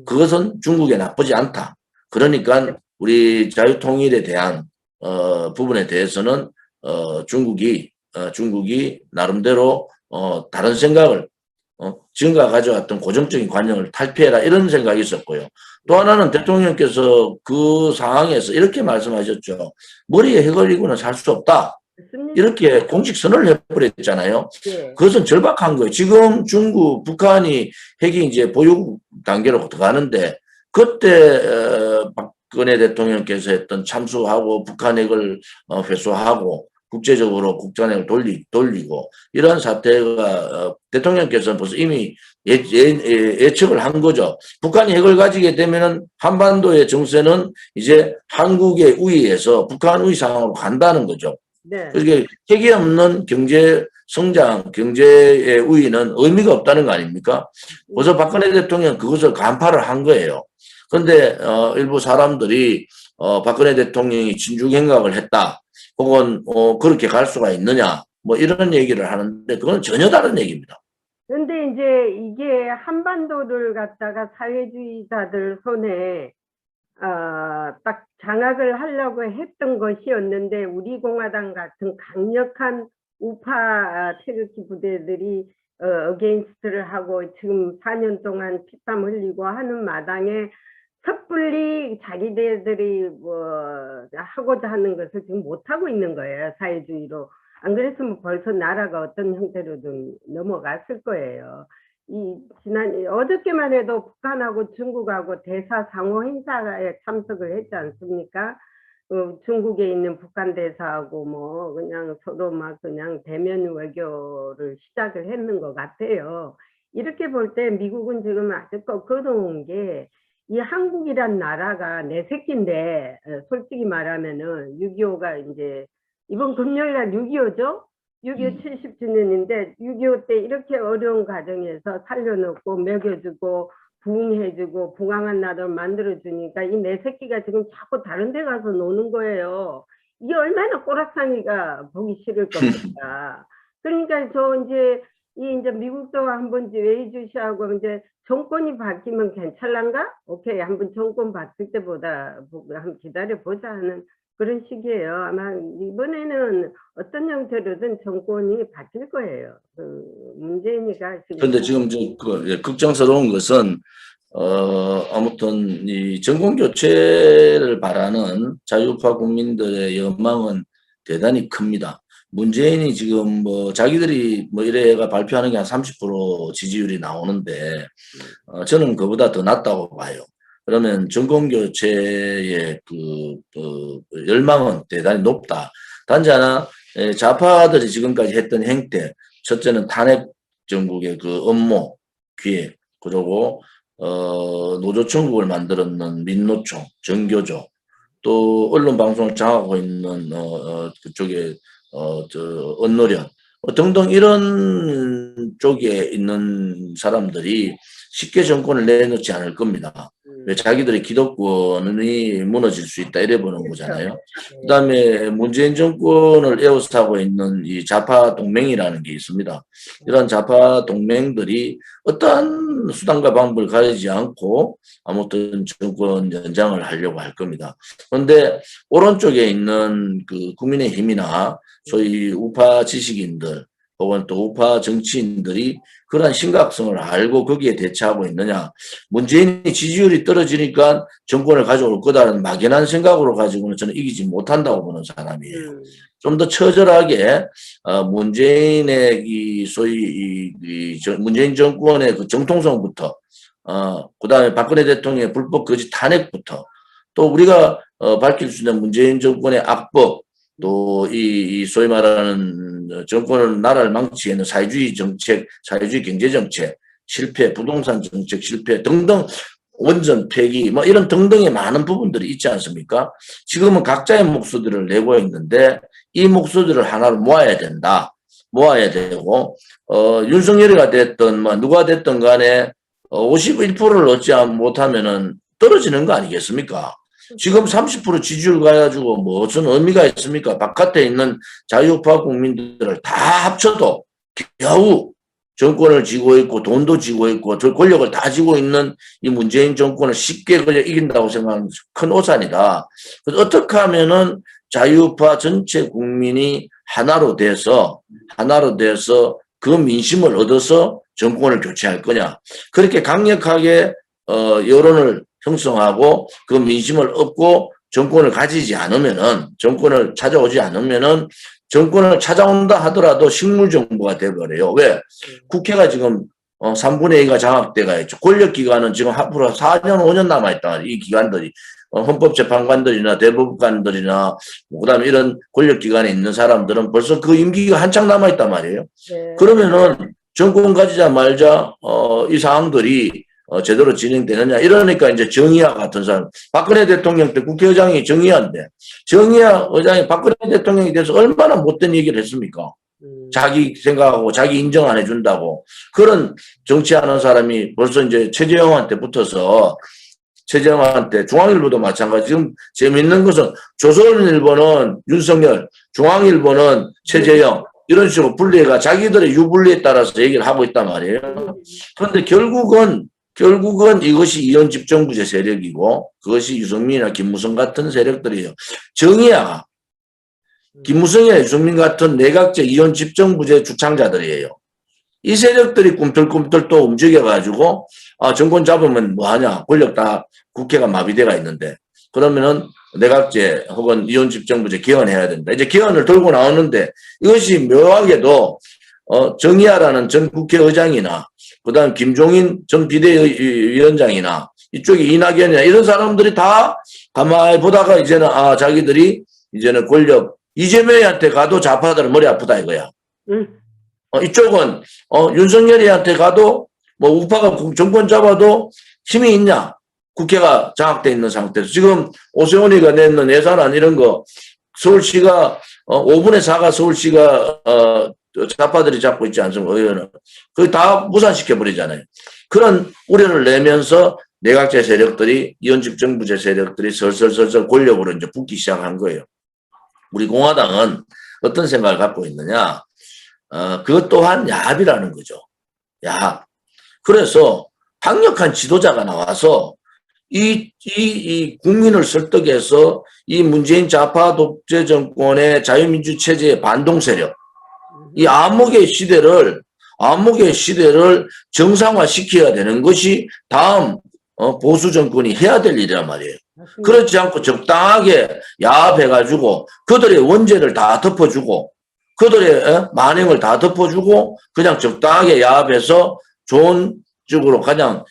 그것은 중국에 나쁘지 않다. 그러니까 우리 자유 통일에 대한 부분에 대해서는 중국이 나름대로 다른 생각을 지금까지 가져왔던 고정적인 관념을 탈피해라 이런 생각이 있었고요. 또 하나는 대통령께서 그 상황에서 이렇게 말씀하셨죠. 머리에 해 걸리고는 살 수 없다. 이렇게 공식 선언을 해버렸잖아요. 네. 그것은 절박한 거예요. 지금 중국, 북한이 핵이 이제 보유 단계로 들어가는데 그때 박근혜 대통령께서 했던 참수하고 북한 핵을 회수하고 국제적으로 국전핵을 돌리고 이런 사태가 대통령께서는 벌써 이미 예측을 한 거죠. 북한이 핵을 가지게 되면은 한반도의 정세는 이제 한국의 우위에서 북한 우위 상황으로 간다는 거죠. 네. 그게 핵이 없는 경제 성장, 경제의 우위는 의미가 없다는 거 아닙니까? 벌써 박근혜 대통령 그것을 간파를 한 거예요. 그런데 일부 사람들이 박근혜 대통령이 진중 행각을 했다. 혹은 그렇게 갈 수가 있느냐 뭐 이런 얘기를 하는데 그건 전혀 다른 얘기입니다. 그런데 이제 이게 한반도를 갖다가 사회주의자들 손에 딱 장악을 하려고 했던 것이었는데 우리 공화당 같은 강력한 우파 태극기 부대들이 어게인스트를 하고 지금 4년 동안 피땀 흘리고 하는 마당에 섣불리 자기들이 뭐 하고자 하는 것을 지금 못하고 있는 거예요. 사회주의로. 안 그랬으면 벌써 나라가 어떤 형태로든 넘어갔을 거예요. 어저께만 해도 북한하고 중국하고 대사 상호 행사에 참석을 했지 않습니까? 중국에 있는 북한 대사하고 뭐 그냥 서로 막 그냥 대면 외교를 시작을 했는 것 같아요. 이렇게 볼 때 미국은 지금 아주 꺾어놓은 게 이 한국이란 나라가 내 새끼인데 솔직히 말하면은 6.25가 이제 이번 금요일날 6.25죠? 6.25 70주년인데 6.25 때 이렇게 어려운 과정에서 살려놓고 먹여주고 부흥해주고 부강한 나라를 만들어주니까 이 내 새끼가 지금 자꾸 다른 데 가서 노는 거예요. 이게 얼마나 꼬락상이가 보기 싫을 겁니까? 그러니까 이제 미국도 한번 예의주시하고 이제 정권이 바뀌면 괜찮란가? 오케이, 한번 정권 바뀔 때보다 한번 기다려보자 하는 그런 식이에요. 아마 이번에는 어떤 형태로든 정권이 바뀔 거예요. 문재인이가 지금. 그런데 지금 걱정스러운 것은 아무튼 이 정권 교체를 바라는 자유파 국민들의 욕망은 대단히 큽니다. 문재인이 지금 뭐 자기들이 뭐 이래가 발표하는 게 한 30% 지지율이 나오는데 저는 그보다 더 낮다고 봐요. 그러면 정권 교체의 열망은 대단히 높다. 단지 하나 좌파들이 지금까지 했던 행태, 첫째는 탄핵 정국의 그 업무 기획, 그리고 노조천국을 만들었는 민노총, 정교조, 또 언론 방송을 장악하고 있는 그쪽에 언노련 등등 이런 쪽에 있는 사람들이 쉽게 정권을 내놓지 않을 겁니다. 왜 자기들의 기득권이 무너질 수 있다 이래 보는 거잖아요. 그다음에 문재인 정권을 에워싸고 있는 이 좌파 동맹이라는 게 있습니다. 이런 좌파 동맹들이 어떠한 수단과 방법을 가리지 않고 아무튼 정권 연장을 하려고 할 겁니다. 그런데 오른쪽에 있는 그 국민의힘이나 소위 우파 지식인들 혹은 또 우파 정치인들이 그러한 심각성을 알고 거기에 대처하고 있느냐. 문재인이 지지율이 떨어지니까 정권을 가져올 거다라는 막연한 생각으로 가지고는 저는 이기지 못한다고 보는 사람이에요. 좀 더 처절하게 문재인의 이 소위 문재인 정권의 그 정통성부터 그다음에 박근혜 대통령의 불법 거짓 탄핵부터 또 우리가 밝힐 수 있는 문재인 정권의 악법 또 이 소위 말하는 정권을 나라를 망치게 하는 사회주의 정책, 사회주의 경제 정책 실패, 부동산 정책 실패 등등 원전 폐기 뭐 이런 등등의 많은 부분들이 있지 않습니까? 지금은 각자의 목소리를 내고 있는데 이 목소리를 하나로 모아야 된다. 모아야 되고 윤석열이가 됐든 뭐 누가 됐든 간에 51%를 얻지 못하면은 떨어지는 거 아니겠습니까? 지금 30% 지지율 가가지고 무슨 의미가 있습니까? 바깥에 있는 자유우파 국민들을 다 합쳐도 겨우 정권을 쥐고 있고 돈도 쥐고 있고 권력을 다 쥐고 있는 이 문재인 정권을 쉽게 그냥 이긴다고 생각하는 큰 오산이다. 그래서 어떻게 하면은 자유우파 전체 국민이 하나로 돼서 그 민심을 얻어서 정권을 교체할 거냐. 그렇게 강력하게 여론을 형성하고 그 민심을 얻고 정권을 가지지 않으면은 정권을 찾아오지 않으면은 정권을 찾아온다 하더라도 식물정부가 돼버려요. 왜? 국회가 지금 3분의 2가 장악돼가 있죠. 권력기관은 지금 앞으로 4년, 5년 남아있다. 이 기관들이. 헌법재판관들이나 대법관들이나 그다음에 이런 권력기관에 있는 사람들은 벌써 그 임기가 한창 남아있단 말이에요. 네. 그러면은 정권 가지자 말자 이 사항들이 제대로 진행되느냐. 이러니까 이제 정의화 같은 사람. 박근혜 대통령 때 국회의장이 정의화인데 정의화 의장이 박근혜 대통령에 대해서 얼마나 못된 얘기를 했습니까? 자기 생각하고 자기 인정 안 해준다고. 그런 정치하는 사람이 벌써 이제 최재형한테 붙어서 최재형한테 중앙일보도 마찬가지. 지금 재밌는 것은 조선일보는 윤석열, 중앙일보는 최재형 이런 식으로 분리가 자기들의 유불리에 따라서 얘기를 하고 있단 말이에요. 그런데 결국은 이것이 이현집정부제 세력이고 그것이 유승민이나 김무성 같은 세력들이에요. 정의야 김무성이나 유승민 같은 내각제 이현집정부제 주창자들이에요. 이 세력들이 꿈틀꿈틀 또 움직여가지고 정권 잡으면 뭐하냐 권력 다 국회가 마비돼가 있는데 그러면은 내각제 혹은 이혼집정부제 개헌해야 된다. 이제 개헌을 들고 나오는데 이것이 묘하게도 정의하라는 전 국회의장이나 그다음 김종인 전 비대위원장이나 이쪽에 이낙연이나 이런 사람들이 다 가만히 보다가 이제는 자기들이 이제는 권력 이재명한테 가도 좌파들은 머리 아프다 이거야. 이쪽은 윤석열이한테 가도 뭐 우파가 정권 잡아도 힘이 있냐? 국회가 장악돼 있는 상태에서 지금 오세훈이가 냈는 예산안 이런 거 서울시가 5분의 4가 서울시가 좌파들이 잡고 있지 않습니까? 의원은 그거 다 무산시켜 버리잖아요. 그런 우려를 내면서 내각제 세력들이 이현집정부제 세력들이 설설설설 권력으로 이제 붙기 시작한 거예요. 우리 공화당은 어떤 생각을 갖고 있느냐? 그것 또한 야합이라는 거죠. 야합. 그래서 강력한 지도자가 나와서 이 국민을 설득해서 이 문재인 좌파 독재 정권의 자유민주 체제의 반동 세력, 이 암흑의 시대를 정상화시켜야 되는 것이 다음 보수 정권이 해야 될 일이란 말이에요. 그렇지 않고 적당하게 야합해가지고 그들의 원죄를 다 덮어주고 그들의 만행을 다 덮어주고 그냥 적당하게 야합해서 좋은 쪽으로 그냥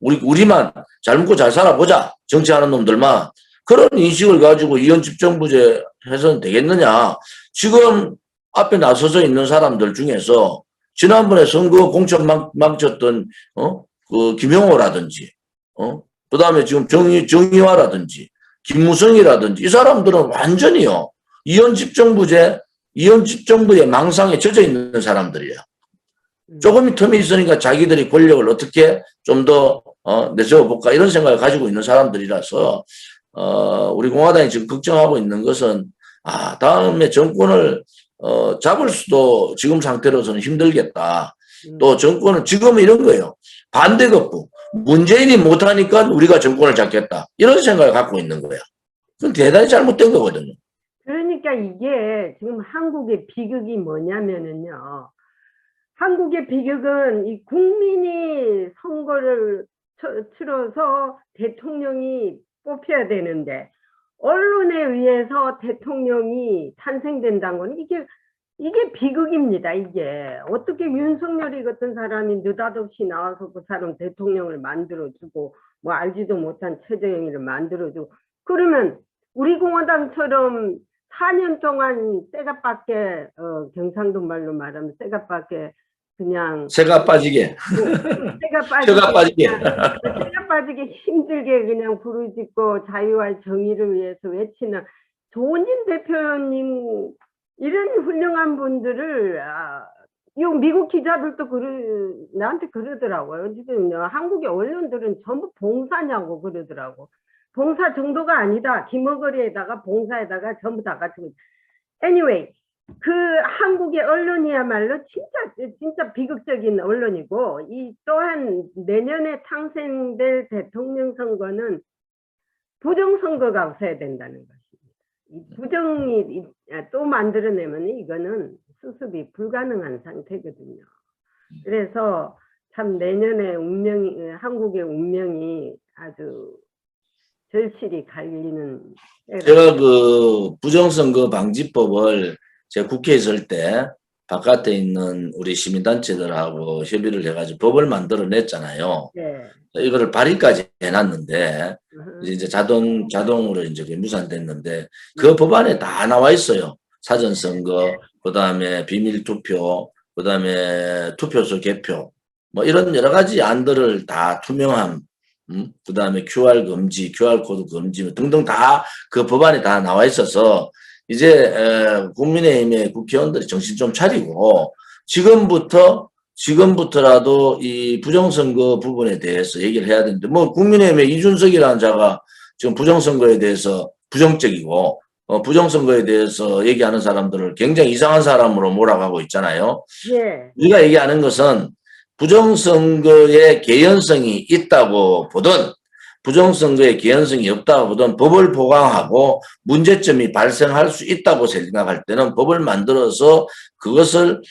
우리만 잘 먹고 잘 살아보자 정치하는 놈들만 그런 인식을 가지고 이현집정부제 해서는 되겠느냐. 지금 앞에 나서서 있는 사람들 중에서 지난번에 선거 공천 망쳤던 그 김영호라든지 그다음에 지금 정의화라든지 김무성이라든지 이 사람들은 완전히요 이현집정부의 망상에 젖어 있는 사람들이야. 조금 틈이 있으니까 자기들이 권력을 어떻게 좀 더 내세워볼까 이런 생각을 가지고 있는 사람들이라서 우리 공화당이 지금 걱정하고 있는 것은 다음에 정권을 잡을 수도 지금 상태로서는 힘들겠다. 또 정권은 지금은 이런 거예요. 반대급부. 문재인이 못하니까 우리가 정권을 잡겠다. 이런 생각을 갖고 있는 거야. 그건 대단히 잘못된 거거든요. 그러니까 이게 지금 한국의 비극이 뭐냐면은요. 한국의 비극은 이 국민이 선거를 치러서 대통령이 뽑혀야 되는데 언론에 의해서 대통령이 탄생된다는 건 이게 비극입니다. 이게 어떻게 윤석열이 같은 사람이 느닷없이 나와서 그 사람 대통령을 만들어주고 뭐 알지도 못한 최재형이를 만들어주고 그러면 우리 공화당처럼 4년 동안 쇠가 경상도 말로 말하면 쇠가 그냥 새가 빠지게. 새가 새가 빠지게. 새가 빠지게 힘들게 그냥 부르짖고 자유와 정의를 위해서 외치는 조원진 대표님 이런 훌륭한 분들을 이 미국 기자들도 나한테 그러더라고요. 지금 한국의 언론들은 전부 봉사냐고 그러더라고. 봉사 정도가 아니다. 김어거리에다가 봉사에다가 전부 다 같이. Anyway, 그 한국의 언론이야말로 진짜 비극적인 언론이고, 이 또한 내년에 탄생될 대통령 선거는 부정선거가 없어야 된다는 것입니다. 이 부정이 또 만들어내면 이거는 수습이 불가능한 상태거든요. 그래서 참 내년에 한국의 운명이 아주 절실히 갈리는. 제가 그 부정선거 방지법을 제가 국회에 있을 때 바깥에 있는 우리 시민단체들하고 협의를 해가지고 법을 만들어냈잖아요. 네. 이거를 발의까지 해놨는데 이제 자동으로 이제 무산됐는데 그 법안에 다 나와 있어요. 사전선거, 그 다음에 비밀투표, 그 다음에 투표소 개표, 뭐 이런 여러 가지 안들을 다 투명함, 그 다음에 QR 금지, QR코드 금지 등등 다 그 법안에 다 나와 있어서 이제 국민의힘의 국회의원들이 정신 좀 차리고 지금부터라도 이 부정선거 부분에 대해서 얘기를 해야 되는데, 뭐 국민의힘의 이준석이라는 자가 지금 부정선거에 대해서 부정적이고 부정선거에 대해서 얘기하는 사람들을 굉장히 이상한 사람으로 몰아가고 있잖아요. 예. 우리가 얘기하는 것은 부정선거의 개연성이 있다고 보든 부정선거의 개연성이 없다고 보든 법을 보강하고 문제점이 발생할 수 있다고 생각할 때는 법을 만들어서 그것을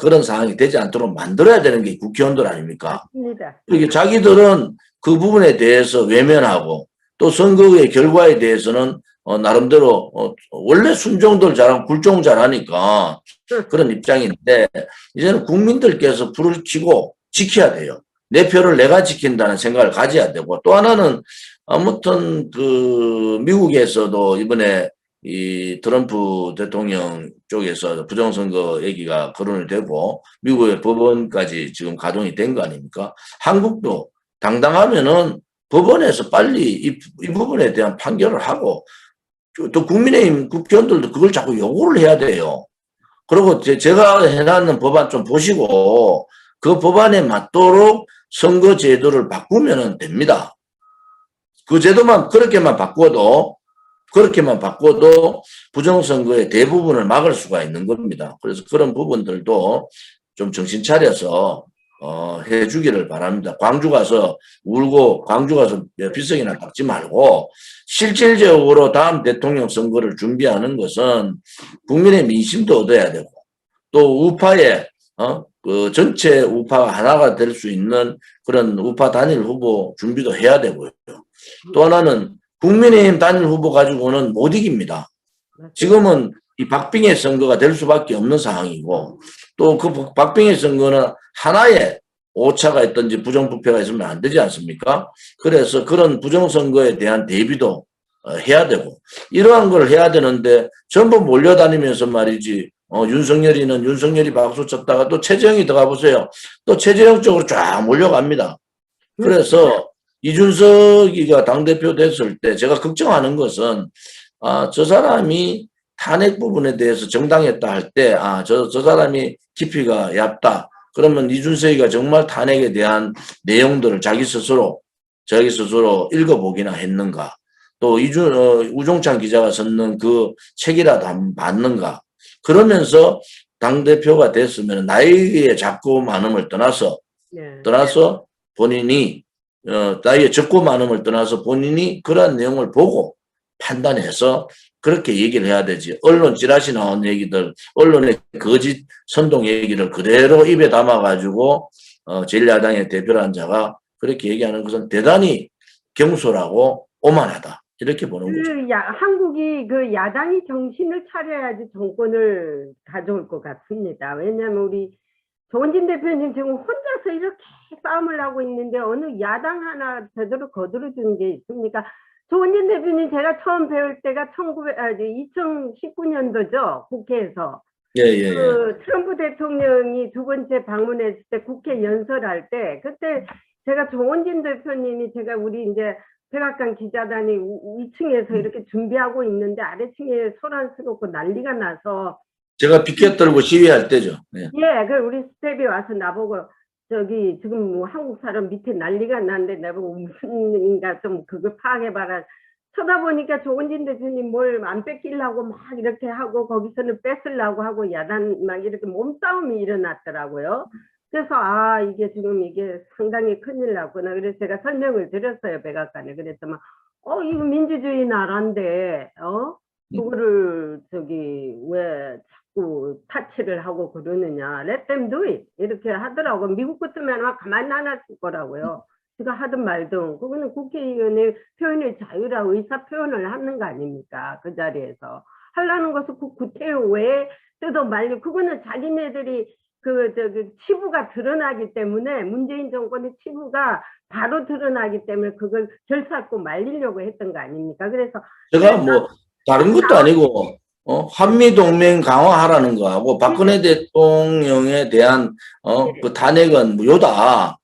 그런 상황이 되지 않도록 만들어야 되는 게 국회의원들 아닙니까? 맞습니다. 이게 자기들은 그 부분에 대해서 외면하고 또 선거의 결과에 대해서는 나름대로 원래 순종들 잘하고 굴종 잘하니까 그런 입장인데, 이제는 국민들께서 불을 켜고 지켜야 돼요. 내 표를 내가 지킨다는 생각을 가져야 되고, 또 하나는 아무튼 그 미국에서도 이번에 이 트럼프 대통령 쪽에서 부정선거 얘기가 거론이 되고 미국의 법원까지 지금 가동이 된 거 아닙니까? 한국도 당당하면은 법원에서 빨리 이 부분에 대한 판결을 하고, 또 국민의힘 국회의원들도 그걸 자꾸 요구를 해야 돼요. 그리고 제가 해놨는 법안 좀 보시고 그 법안에 맞도록 선거 제도를 바꾸면 됩니다. 그 제도만 그렇게만 바꿔도 부정선거의 대부분을 막을 수가 있는 겁니다. 그래서 그런 부분들도 좀 정신 차려서 해주기를 바랍니다. 광주 가서 울고 광주 가서 비석이나 닦지 말고 실질적으로 다음 대통령 선거를 준비하는 것은 국민의 민심도 얻어야 되고 또 우파의 그 전체 우파가 하나가 될 수 있는 그런 우파 단일 후보 준비도 해야 되고요. 또 하나는 국민의힘 단일 후보 가지고는 못 이깁니다. 지금은 이 박빙의 선거가 될 수밖에 없는 상황이고, 또 그 박빙의 선거는 하나의 오차가 있든지 부정부패가 있으면 안 되지 않습니까? 그래서 그런 부정선거에 대한 대비도 해야 되고, 이러한 걸 해야 되는데 전부 몰려다니면서 말이지, 윤석열이 박수 쳤다가 또 최재형이 들어가 보세요. 또 최재형 쪽으로 쫙 몰려갑니다. 그래서 이준석이가 당대표 됐을 때 제가 걱정하는 것은 저 사람이 탄핵 부분에 대해서 정당했다 할 때 저 사람이 깊이가 얕다. 그러면 이준석이가 정말 탄핵에 대한 내용들을 자기 스스로 읽어보기나 했는가. 또 우종찬 기자가 썼는 그 책이라도 한번 봤는가. 그러면서 당대표가 됐으면 나이에 작고 많음을 떠나서 본인이 나이에 적고 많음을 떠나서 본인이 그러한 내용을 보고 판단해서 그렇게 얘기를 해야 되지. 언론 찌라시 나온 얘기들, 언론의 거짓 선동 얘기를 그대로 입에 담아가지고 제1야당의 대표라는 자가 그렇게 얘기하는 것은 대단히 경솔하고 오만하다. 이렇게 보는 거죠. 한국이 그 야당이 정신을 차려야지 정권을 가져올 것 같습니다. 왜냐하면 우리 조원진 대표님 지금 혼자서 이렇게 싸움을 하고 있는데 어느 야당 하나 제대로 거들어주는 게 있습니까? 조원진 대표님 제가 처음 배울 때가 2019년도죠. 국회에서. 그 트럼프 대통령이 두 번째 방문했을 때 국회 연설할 때 그때 제가 조원진 대표님이 제가 우리 이제 백악관 기자단이 2층에서 이렇게 준비하고 있는데 아래층에 소란스럽고 난리가 나서 제가 피켓 들고 시위할 때죠. 네. 예, 그 우리 스텝이 와서 나보고 저기 지금 뭐 한국 사람 밑에 난리가 났는데 나보고 무슨 일인가 좀 그걸 파악해봐라. 쳐다보니까 조원진 대표님 뭘 안 뺏기려고 막 이렇게 하고 거기서는 뺏으려고 하고 야단 막 이렇게 몸싸움이 일어났더라고요. 그래서 아 이게 지금 이게 상당히 큰일 났구나. 그래서 제가 설명을 드렸어요 백악관에. 그래서 막 이거 민주주의 나라인데 그거를 저기 왜 자꾸 타치를 하고 그러느냐. Let them do it. 이렇게 하더라고. 미국 같으면 막 가만히 안 했을 거라고요. 제가 하든 말든 그거는 국회의원의 표현의 자유라 의사 표현을 하는 거 아닙니까? 그 자리에서 하려는 것은 그 구태여 왜 뜯어 말려 그거는 자기네들이 그 저기 치부가 드러나기 때문에 문재인 정권의 치부가 바로 드러나기 때문에 그걸 결사하고 말리려고 했던 거 아닙니까? 그래서 제가 뭐 다른 것도 아니고 한미 동맹 강화하라는 거하고 박근혜 대통령에 대한 그 탄핵은 무효다.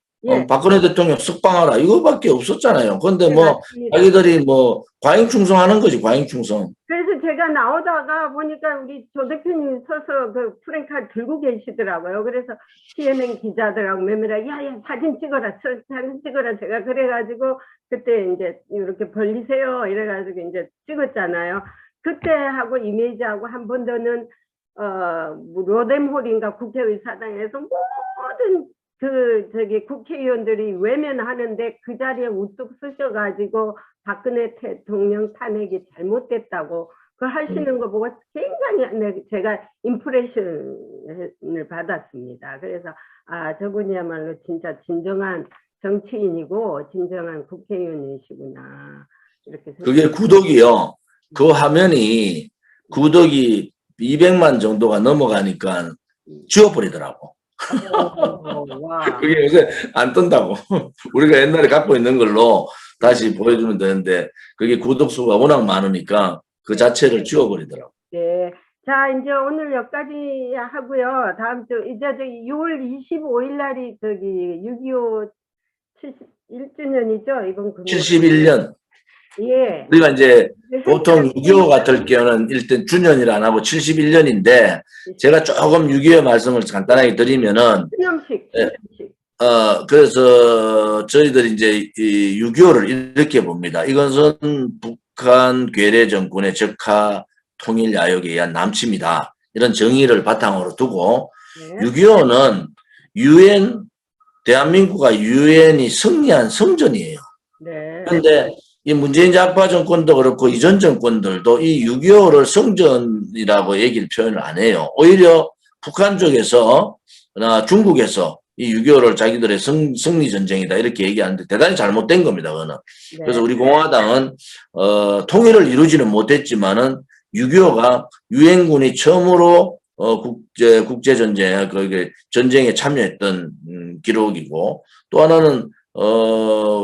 박근혜 대통령 석방하라 이거밖에 없었잖아요. 그런데 뭐 맞습니다. 자기들이 뭐 과잉 충성하는 거지 과잉 충성. 그래서 제가 나오다가 보니까 우리 조 대표님이 서서 그 프랭카드 들고 계시더라고요. 그래서 CNN 기자들하고 매매라 야야 사진 찍어라 사진 찍어라 제가 그래가지고 그때 이제 이렇게 벌리세요 이래가지고 이제 찍었잖아요. 그때 하고 이미지하고 한 번 더는 로뎀홀인가 국회의사당에서 모든 그 저기 국회의원들이 외면하는데 그 자리에 우뚝 쓰셔가지고 박근혜 대통령 탄핵이 잘못됐다고 그 하시는 거 보고 굉장히 제가 임프레션을 받았습니다. 그래서 아 저분이야말로 진짜 진정한 정치인이고 진정한 국회의원이시구나 이렇게 그게 구독이요. 그 화면이 구독이 200만 정도가 넘어가니까 지워버리더라고. 와. 그게 요새 안 뜬다고. 우리가 옛날에 갖고 있는 걸로 다시 보여주면 되는데 그게 구독수가 워낙 많으니까 그 자체를 지워버리더라고. 네. 자, 이제 오늘 여기까지 하고요. 다음 주 이제 저기 6월 25일 날이 저기 6.25 71주년이죠. 이번 금요일. 71년. 예. 우리가 이제 보통 6.25 같을 경우는 일단 주년이라 안 하고 71년인데 제가 조금 6.25 말씀을 간단하게 드리면은 기념식. 그래서 저희들이 이제 이 6.25를 이렇게 봅니다. 이것은 북한 괴뢰 정권의 적화 통일 야욕에 의한 남침이다. 이런 정의를 바탕으로 두고 6.25는 유엔 대한민국과 유엔이 승리한 성전이에요. 네. 그런데 이 문재인 좌파 정권도 그렇고 이전 정권들도 이 6.25를 성전이라고 얘기를 표현을 안 해요. 오히려 북한 쪽에서 중국에서 이 6.25를 자기들의 승리 전쟁이다 이렇게 얘기하는데 대단히 잘못된 겁니다. 그거는. 네. 그래서 우리 공화당은 통일을 이루지는 못했지만은 6.25가 유엔군이 처음으로 국제 전쟁 그 전쟁에 참여했던 기록이고 또 하나는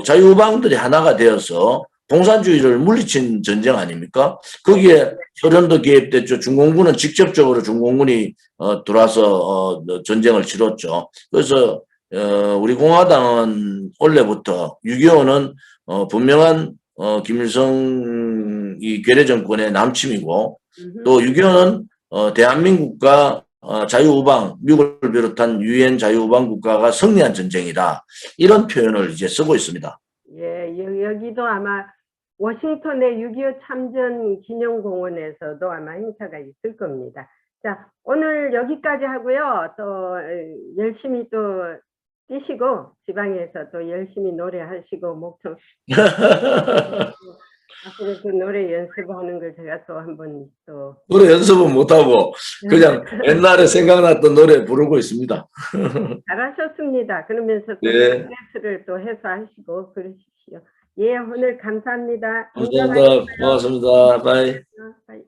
자유우방들이 하나가 되어서 공산주의를 물리친 전쟁 아닙니까? 거기에 소련도 개입됐죠. 중공군은 직접적으로 중공군이 들어와서 전쟁을 치렀죠. 그래서 우리 공화당은 원래부터 6.25는 분명한 김일성 이 괴뢰 정권의 남침이고 또 6.25는 대한민국과 자유우방, 미국을 비롯한 유엔 자유우방 국가가 승리한 전쟁이다. 이런 표현을 이제 쓰고 있습니다. 예, 여기도 아마 워싱턴의 6.25 참전 기념공원에서도 아마 행사가 있을 겁니다. 자, 오늘 여기까지 하고요. 또 열심히 또 뛰시고 지방에서 또 열심히 노래하시고 목청 앞으로 그 노래 연습하는 걸 제가 또 한번 또 노래 연습은 못하고 그냥 옛날에 생각났던 노래 부르고 있습니다. 잘하셨습니다. 그러면서 또 네. 스트레스를 또 해소하시고 그러십시오. 예, 오늘 감사합니다. 감사합니다. 고맙습니다. 바이. 바이.